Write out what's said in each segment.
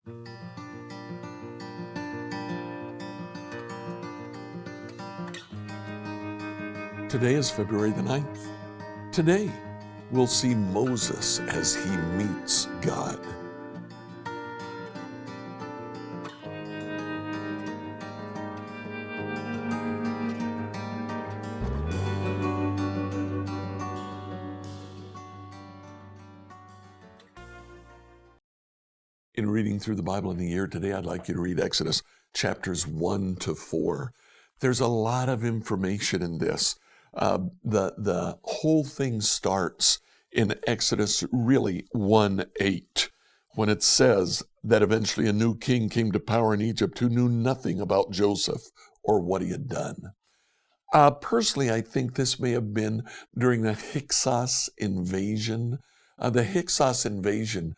Today is February the 9th. Today, we'll see Moses as he meets God. In reading through the Bible in a year today, I'd like you to read Exodus chapters 1 to 4. There's a lot of information in this. The whole thing starts in Exodus really 1:8, when it says that eventually a new king came to power in Egypt who knew nothing about Joseph or what he had done. Personally, I think this may have been during the Hyksos invasion. The Hyksos invasion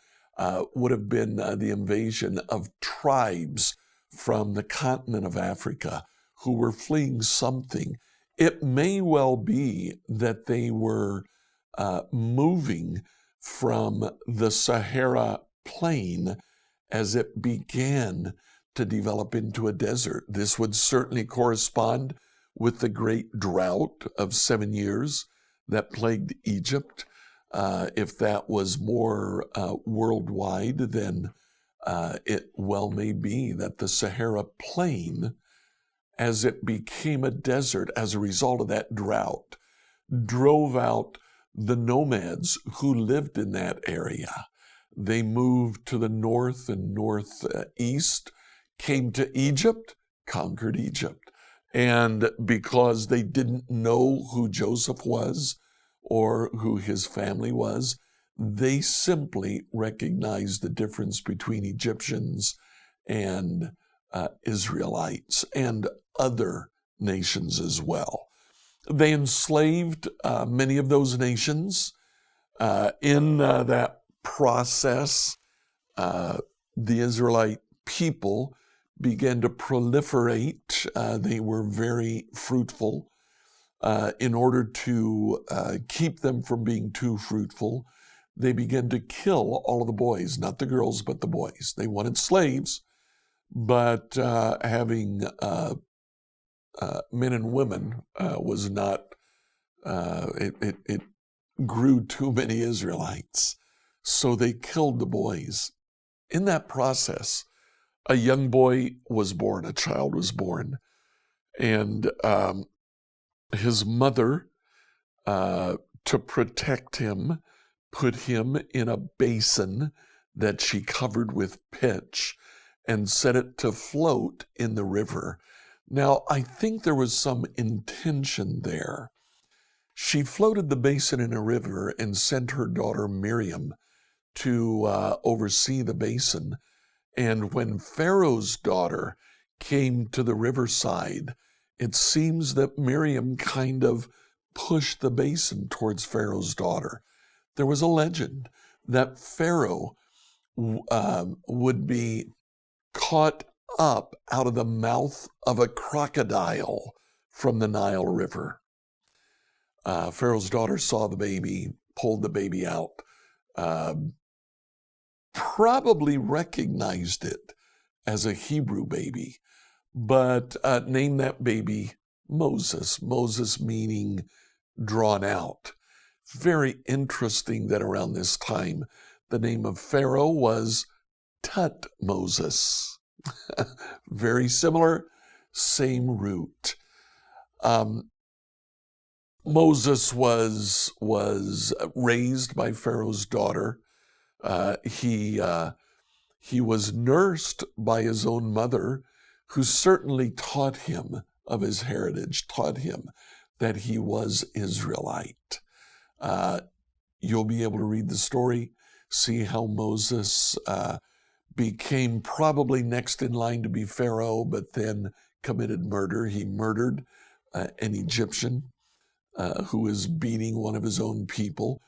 would have been the invasion of tribes from the continent of Africa who were fleeing something. It may well be that they were moving from the Sahara plain as it began to develop into a desert. This would certainly correspond with the great drought of 7 years that plagued Egypt. If that was more worldwide, then it well may be that the Sahara plain, as it became a desert as a result of that drought, drove out the nomads who lived in that area. They moved to the north and northeast, came to Egypt, conquered Egypt. And because they didn't know who Joseph was or who his family was, they simply recognized the difference between Egyptians and Israelites and other nations as well. They enslaved many of those nations. In that process, the Israelite people began to proliferate. They were very fruitful. In order to keep them from being too fruitful, they began to kill all of the boys, not the girls, but the boys. They wanted slaves, but having men and women was not, it grew too many Israelites. So they killed the boys. In that process, a young boy was born, a child was born, and his mother, to protect him, put him in a basin that she covered with pitch and set it to float in the river. Now, I think there was some intention there. She floated the basin in a river and sent her daughter Miriam to oversee the basin. And when Pharaoh's daughter came to the riverside, it seems that Miriam kind of pushed the basin towards Pharaoh's daughter. There was a legend that Pharaoh would be caught up out of the mouth of a crocodile from the Nile River. Pharaoh's daughter saw the baby, pulled the baby out, probably recognized it as a Hebrew baby, but named that baby Moses, Moses meaning drawn out. Very interesting that around this time, the name of Pharaoh was Tutmosis. Very similar, same root. Moses was raised by Pharaoh's daughter. He was nursed by his own mother, who certainly taught him of his heritage, taught him that he was Israelite. You'll be able to read the story, see how Moses became probably next in line to be Pharaoh, but then committed murder. He murdered an Egyptian who was beating one of his own people.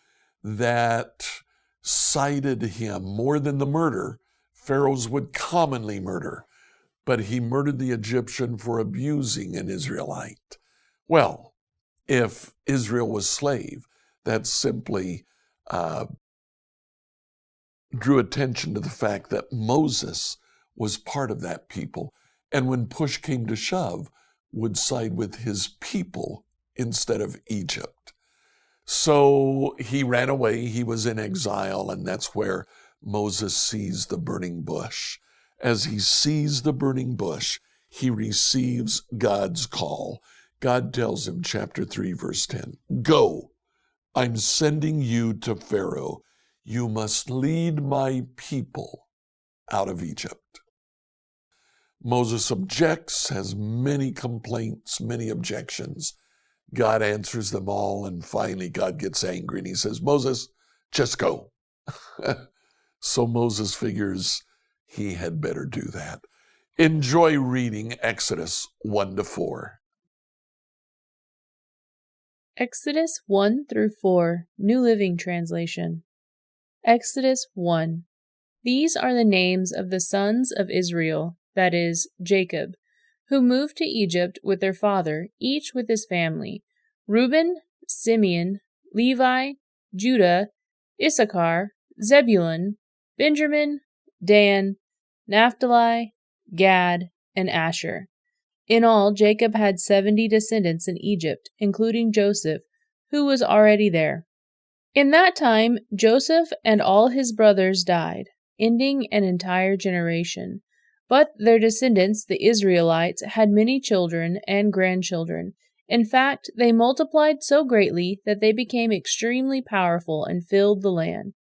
That cited him more than the murder. Pharaohs would commonly murder, but he murdered the Egyptian for abusing an Israelite. Well, if Israel was slave, that simply drew attention to the fact that Moses was part of that people, and when push came to shove, would side with his people instead of Egypt. So he ran away, he was in exile, and that's where Moses sees the burning bush. As he sees the burning bush, he receives God's call. God tells him, chapter 3, verse 10, "Go, I'm sending you to Pharaoh. You must lead my people out of Egypt." Moses objects, has many complaints, many objections. God answers them all, and finally God gets angry and he says, "Moses, just go." So Moses figures he had better do that. Enjoy reading Exodus 1 to 4. Exodus 1 through 4, New Living Translation. Exodus 1. These are the names of the sons of Israel, that is, Jacob, who moved to Egypt with their father, each with his family: Reuben, Simeon, Levi, Judah, Issachar, Zebulun, Benjamin, Dan, Naphtali, Gad, and Asher. In all, Jacob had 70 descendants in Egypt, including Joseph, who was already there. In that time, Joseph and all his brothers died, ending an entire generation. But their descendants, the Israelites, had many children and grandchildren. In fact, they multiplied so greatly that they became extremely powerful and filled the land.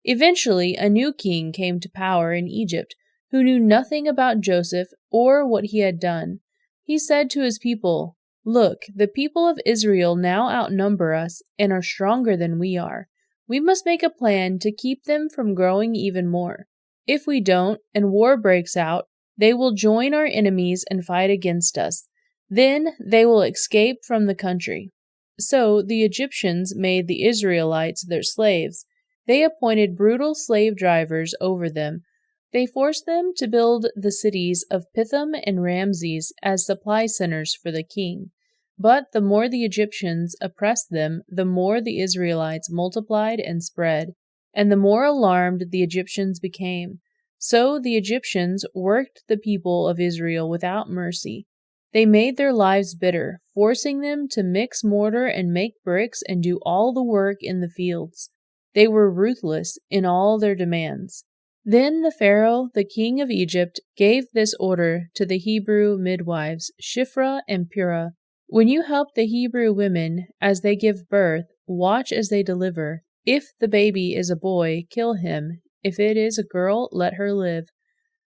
Eventually, a new king came to power in Egypt, who knew nothing about Joseph or what he had done. He said to his people, "Look, the people of Israel now outnumber us and are stronger than we are. We must make a plan to keep them from growing even more. If we don't, and war breaks out, they will join our enemies and fight against us. Then they will escape from the country." So the Egyptians made the Israelites their slaves. They appointed brutal slave drivers over them. They forced them to build the cities of Pithom and Ramses as supply centers for the king. But the more the Egyptians oppressed them, the more the Israelites multiplied and spread, and the more alarmed the Egyptians became. So the Egyptians worked the people of Israel without mercy. They made their lives bitter, forcing them to mix mortar and make bricks and do all the work in the fields. They were ruthless in all their demands. Then the Pharaoh, the king of Egypt, gave this order to the Hebrew midwives, Shiphrah and Puah: "When you help the Hebrew women as they give birth, watch as they deliver. If the baby is a boy, kill him. If it is a girl, let her live."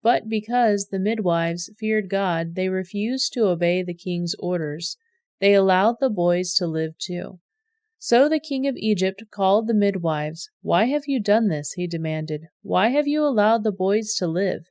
But because the midwives feared God, they refused to obey the king's orders. They allowed the boys to live too. So the king of Egypt called the midwives. "Why have you done this?" he demanded. "Why have you allowed the boys to live?"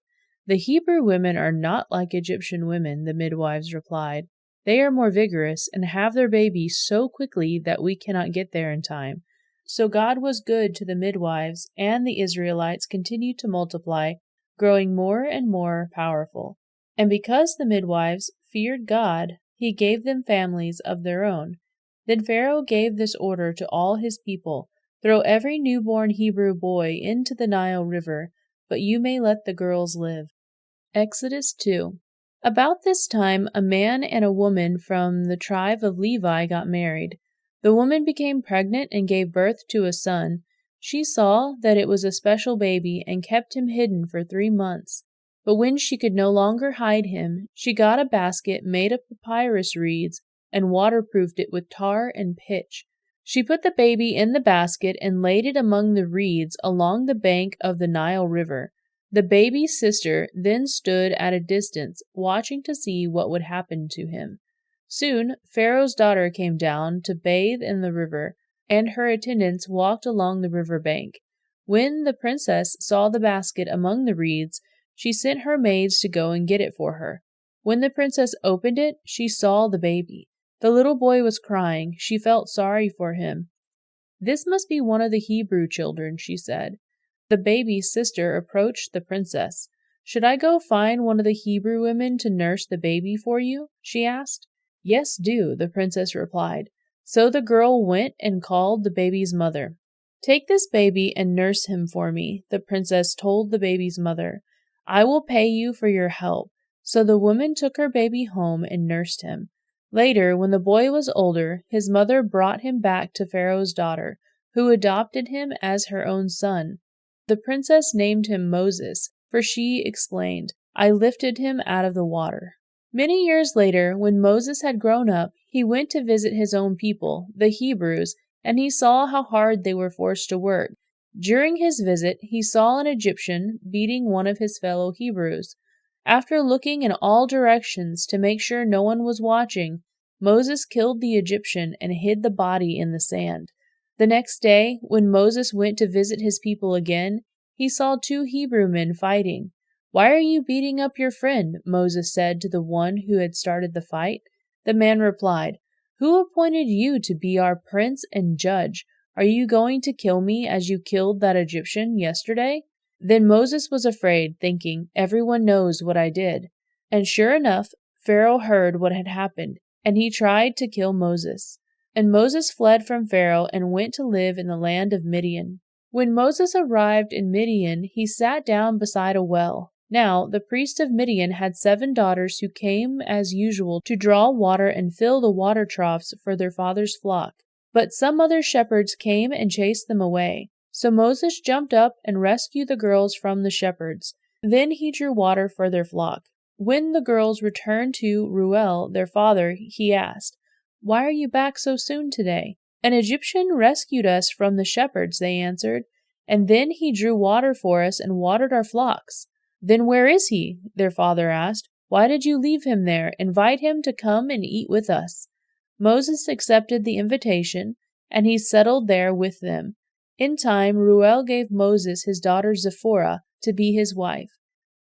"The Hebrew women are not like Egyptian women," the midwives replied. "They are more vigorous and have their babies so quickly that we cannot get there in time." So God was good to the midwives, and the Israelites continued to multiply, growing more and more powerful. And because the midwives feared God, he gave them families of their own. Then Pharaoh gave this order to all his people: "Throw every newborn Hebrew boy into the Nile River, but you may let the girls live." Exodus 2. About this time, a man and a woman from the tribe of Levi got married. The woman became pregnant and gave birth to a son. She saw that it was a special baby and kept him hidden for 3 months. But when she could no longer hide him, she got a basket made of papyrus reeds and waterproofed it with tar and pitch. She put the baby in the basket and laid it among the reeds along the bank of the Nile River. The baby's sister then stood at a distance, watching to see what would happen to him. Soon Pharaoh's daughter came down to bathe in the river, and her attendants walked along the river bank. When the princess saw the basket among the reeds, she sent her maids to go and get it for her. When the princess opened it, she saw the baby. The little boy was crying. She felt sorry for him. "This must be one of the Hebrew children," she said. The baby's sister approached the princess. "Should I go find one of the Hebrew women to nurse the baby for you?" she asked. "Yes, do," the princess replied. So the girl went and called the baby's mother. "Take this baby and nurse him for me," the princess told the baby's mother. "I will pay you for your help." So the woman took her baby home and nursed him. Later, when the boy was older, his mother brought him back to Pharaoh's daughter, who adopted him as her own son. The princess named him Moses, for she explained, "I lifted him out of the water." Many years later, when Moses had grown up, he went to visit his own people, the Hebrews, and he saw how hard they were forced to work. During his visit, he saw an Egyptian beating one of his fellow Hebrews. After looking in all directions to make sure no one was watching, Moses killed the Egyptian and hid the body in the sand. The next day, when Moses went to visit his people again, he saw two Hebrew men fighting. "Why are you beating up your friend?" Moses said to the one who had started the fight. The man replied, "Who appointed you to be our prince and judge? Are you going to kill me as you killed that Egyptian yesterday?" Then Moses was afraid, thinking, "Everyone knows what I did." And sure enough, Pharaoh heard what had happened, and he tried to kill Moses. And Moses fled from Pharaoh and went to live in the land of Midian. When Moses arrived in Midian, he sat down beside a well. Now, the priest of Midian had 7 daughters who came as usual to draw water and fill the water troughs for their father's flock. But some other shepherds came and chased them away. So Moses jumped up and rescued the girls from the shepherds. Then he drew water for their flock. When the girls returned to Reuel, their father, he asked, "Why are you back so soon today?" "An Egyptian rescued us from the shepherds," they answered, "and then he drew water for us and watered our flocks." "Then where is he?" their father asked. "Why did you leave him there? Invite him to come and eat with us." Moses accepted the invitation, and he settled there with them. In time, Reuel gave Moses his daughter Zipporah to be his wife.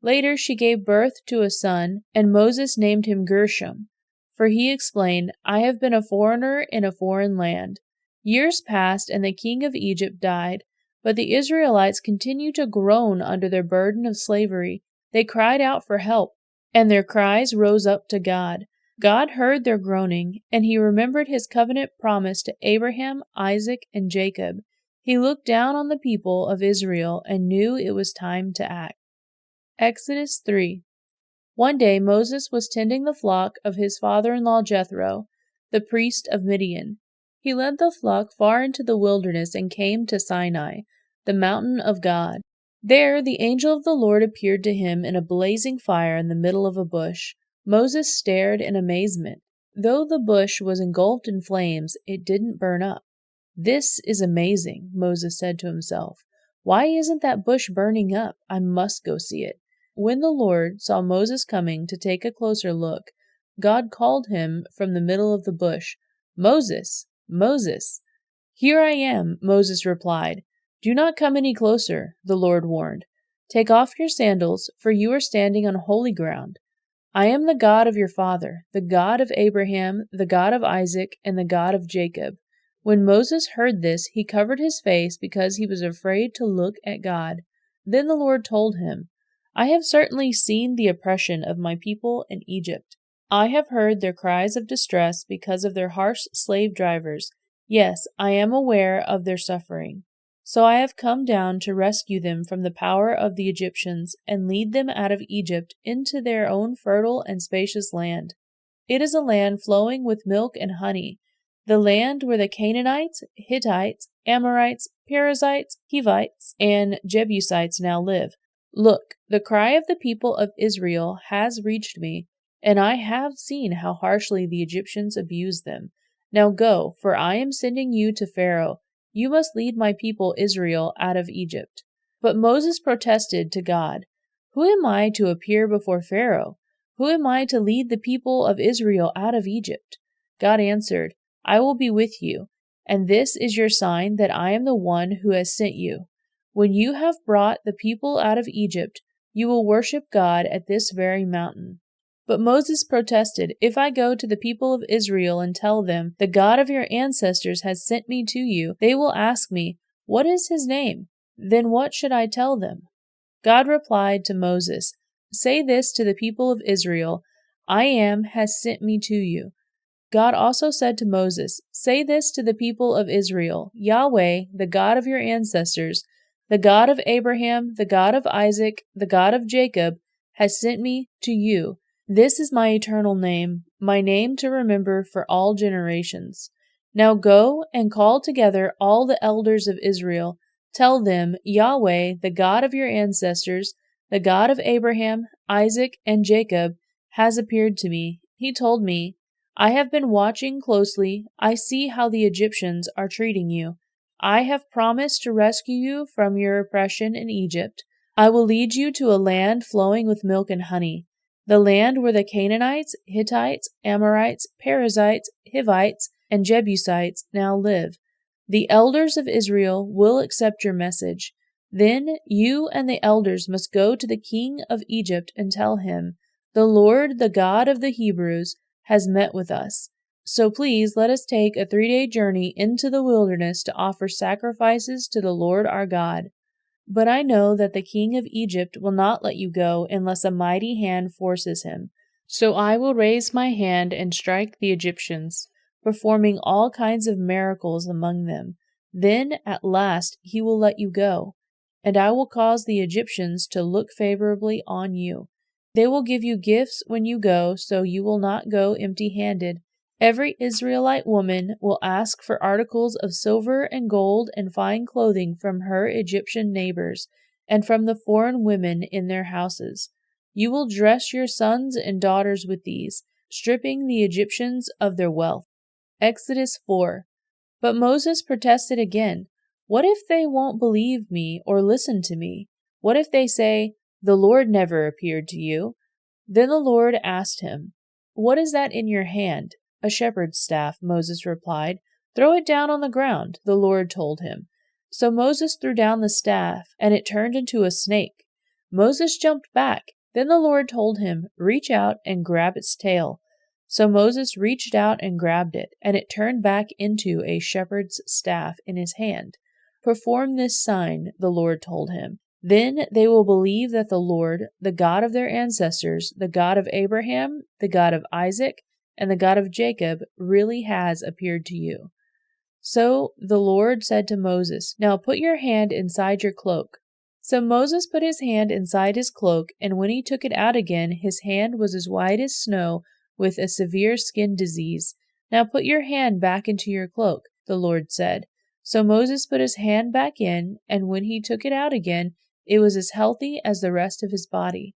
Later, she gave birth to a son, and Moses named him Gershom, for he explained, "I have been a foreigner in a foreign land." Years passed, and the king of Egypt died, but the Israelites continued to groan under their burden of slavery. They cried out for help, and their cries rose up to God. God heard their groaning, and he remembered his covenant promise to Abraham, Isaac, and Jacob. He looked down on the people of Israel and knew it was time to act. Exodus 3. One day Moses was tending the flock of his father-in-law Jethro, the priest of Midian. He led the flock far into the wilderness and came to Sinai, the mountain of God. There the angel of the Lord appeared to him in a blazing fire in the middle of a bush. Moses stared in amazement. Though the bush was engulfed in flames, it didn't burn up. "This is amazing," Moses said to himself. "Why isn't that bush burning up? I must go see it." When the Lord saw Moses coming to take a closer look, God called him from the middle of the bush, "Moses, Moses." "Here I am," Moses replied. "Do not come any closer," the Lord warned. "Take off your sandals, for you are standing on holy ground. I am the God of your father, the God of Abraham, the God of Isaac, and the God of Jacob." When Moses heard this, he covered his face because he was afraid to look at God. Then the Lord told him, "I have certainly seen the oppression of my people in Egypt. I have heard their cries of distress because of their harsh slave drivers. Yes, I am aware of their suffering. So I have come down to rescue them from the power of the Egyptians and lead them out of Egypt into their own fertile and spacious land. It is a land flowing with milk and honey, the land where the Canaanites, Hittites, Amorites, Perizzites, Hivites, and Jebusites now live. Look, the cry of the people of Israel has reached me, and I have seen how harshly the Egyptians abuse them. Now go, for I am sending you to Pharaoh. You must lead my people Israel out of Egypt." But Moses protested to God, "Who am I to appear before Pharaoh? Who am I to lead the people of Israel out of Egypt?" God answered, "I will be with you, and this is your sign that I am the one who has sent you. When you have brought the people out of Egypt, you will worship God at this very mountain." But Moses protested, "If I go to the people of Israel and tell them, 'The God of your ancestors has sent me to you,' they will ask me, 'What is his name?' Then what should I tell them?" God replied to Moses, "Say this to the people of Israel, 'I am has sent me to you.' God also said to Moses, "Say this to the people of Israel, Yahweh, the God of your ancestors, the God of Abraham, the God of Isaac, the God of Jacob, has sent me to you. This is my eternal name, my name to remember for all generations. Now go and call together all the elders of Israel. Tell them, Yahweh, the God of your ancestors, the God of Abraham, Isaac, and Jacob, has appeared to me. He told me, I have been watching closely. I see how the Egyptians are treating you. I have promised to rescue you from your oppression in Egypt. I will lead you to a land flowing with milk and honey, the land where the Canaanites, Hittites, Amorites, Perizzites, Hivites, and Jebusites now live. The elders of Israel will accept your message. Then you and the elders must go to the king of Egypt and tell him, the Lord, the God of the Hebrews, has met with us. So please let us take a 3-day journey into the wilderness to offer sacrifices to the Lord our God. But I know that the king of Egypt will not let you go unless a mighty hand forces him. So I will raise my hand and strike the Egyptians, performing all kinds of miracles among them. Then at last he will let you go, and I will cause the Egyptians to look favorably on you. They will give you gifts when you go, so you will not go empty-handed. Every Israelite woman will ask for articles of silver and gold and fine clothing from her Egyptian neighbors and from the foreign women in their houses. You will dress your sons and daughters with these, stripping the Egyptians of their wealth. Exodus 4. But Moses protested again. What if they won't believe me or listen to me? What if they say, the Lord never appeared to you? Then the Lord asked him, What is that in your hand? A shepherd's staff, Moses replied. Throw it down on the ground, the Lord told him. So Moses threw down the staff, and it turned into a snake. Moses jumped back. Then the Lord told him, Reach out and grab its tail. So Moses reached out and grabbed it, and it turned back into a shepherd's staff in his hand. Perform this sign, the Lord told him. Then they will believe that the Lord, the God of their ancestors, the God of Abraham, the God of Isaac, and the God of Jacob, really has appeared to you. So the Lord said to Moses, Now put your hand inside your cloak. So Moses put his hand inside his cloak, and when he took it out again, his hand was as white as snow with a severe skin disease. Now put your hand back into your cloak, the Lord said. So Moses put his hand back in, and when he took it out again, it was as healthy as the rest of his body.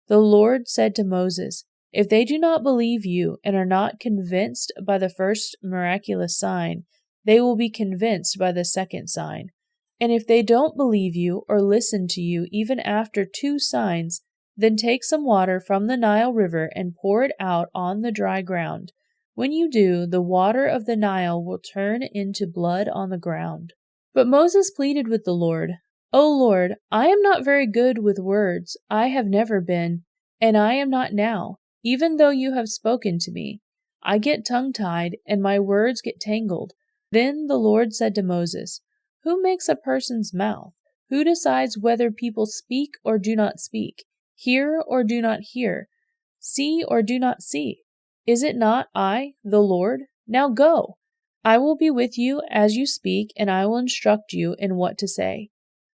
The Lord said to Moses, If they do not believe you and are not convinced by the first miraculous sign, they will be convinced by the second sign. And if they don't believe you or listen to you even after 2 signs, then take some water from the Nile River and pour it out on the dry ground. When you do, the water of the Nile will turn into blood on the ground. But Moses pleaded with the Lord, O Lord, I am not very good with words. I have never been, and I am not now, even though you have spoken to me. I get tongue-tied, and my words get tangled. Then the Lord said to Moses, Who makes a person's mouth? Who decides whether people speak or do not speak, hear or do not hear, see or do not see? Is it not I, the Lord? Now go. I will be with you as you speak, and I will instruct you in what to say.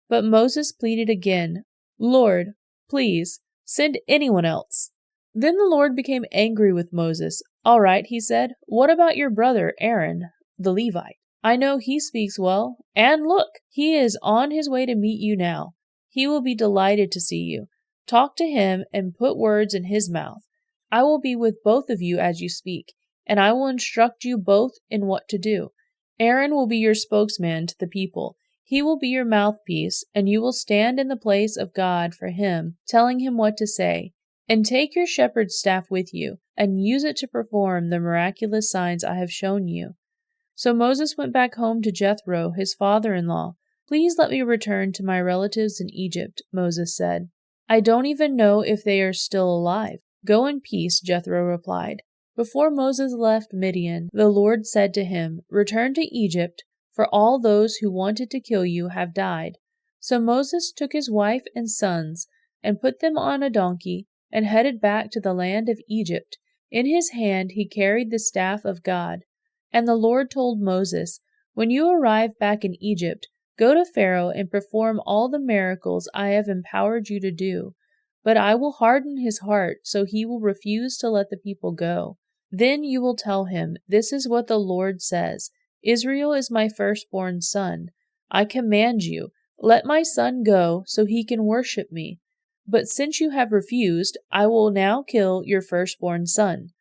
But Moses pleaded again, Lord, please, send anyone else. Then the Lord became angry with Moses. All right, he said, what about your brother Aaron, the Levite? I know he speaks well, and look, he is on his way to meet you now. He will be delighted to see you. Talk to him and put words in his mouth. I will be with both of you as you speak, and I will instruct you both in what to do. Aaron will be your spokesman to the people. He will be your mouthpiece, and you will stand in the place of God for him, telling him what to say. And take your shepherd's staff with you, and use it to perform the miraculous signs I have shown you. So Moses went back home to Jethro, his father-in-law. Please let me return to my relatives in Egypt, Moses said. I don't even know if they are still alive. Go in peace, Jethro replied. Before Moses left Midian, the Lord said to him, Return to Egypt, for all those who wanted to kill you have died. So Moses took his wife and sons, and put them on a donkey, and headed back to the land of Egypt. In his hand he carried the staff of God. And the Lord told Moses, "When you arrive back in Egypt, go to Pharaoh and perform all the miracles I have empowered you to do. But I will harden his heart, so he will refuse to let the people go. Then you will tell him, 'This is what the Lord says: Israel is my firstborn son. I command you, let my son go so he can worship me. But since you have refused, I will now kill your firstborn son.'"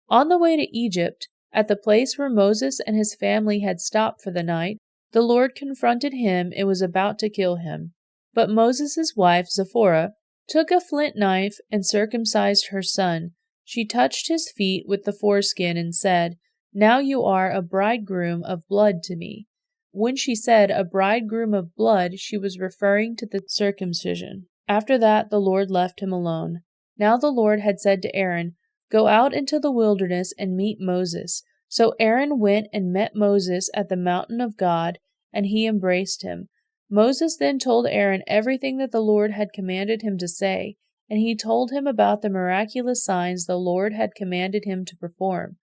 On the way to Egypt, at the place where Moses and his family had stopped for the night, the Lord confronted him and was about to kill him. But Moses' wife, Zipporah, took a flint knife and circumcised her son. She touched his feet with the foreskin and said, "Now you are a bridegroom of blood to me." When she said a bridegroom of blood, she was referring to the circumcision. After that, the Lord left him alone. Now the Lord had said to Aaron, "Go out into the wilderness and meet Moses." So Aaron went and met Moses at the mountain of God, and he embraced him. Moses then told Aaron everything that the Lord had commanded him to say, and he told him about the miraculous signs the Lord had commanded him to perform.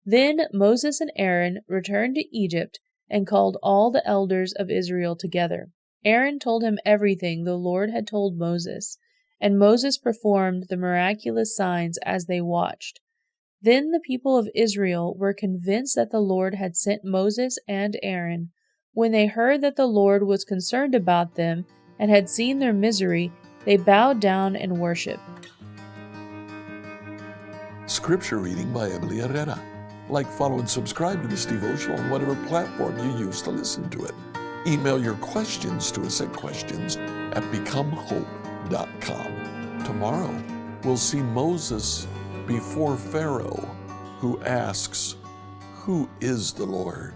Then Moses and Aaron returned to Egypt and called all the elders of Israel together. Aaron told him everything the Lord had told Moses, and Moses performed the miraculous signs as they watched. Then the people of Israel were convinced that the Lord had sent Moses and Aaron. When they heard that the Lord was concerned about them and had seen their misery, they bowed down and worshipped. Scripture reading by Emily Herrera. Like, follow, and subscribe to this devotional on whatever platform you use to listen to it. Email your questions to us at questions@becomehope.com. Tomorrow, we'll see Moses before Pharaoh, who asks, "Who is the Lord?"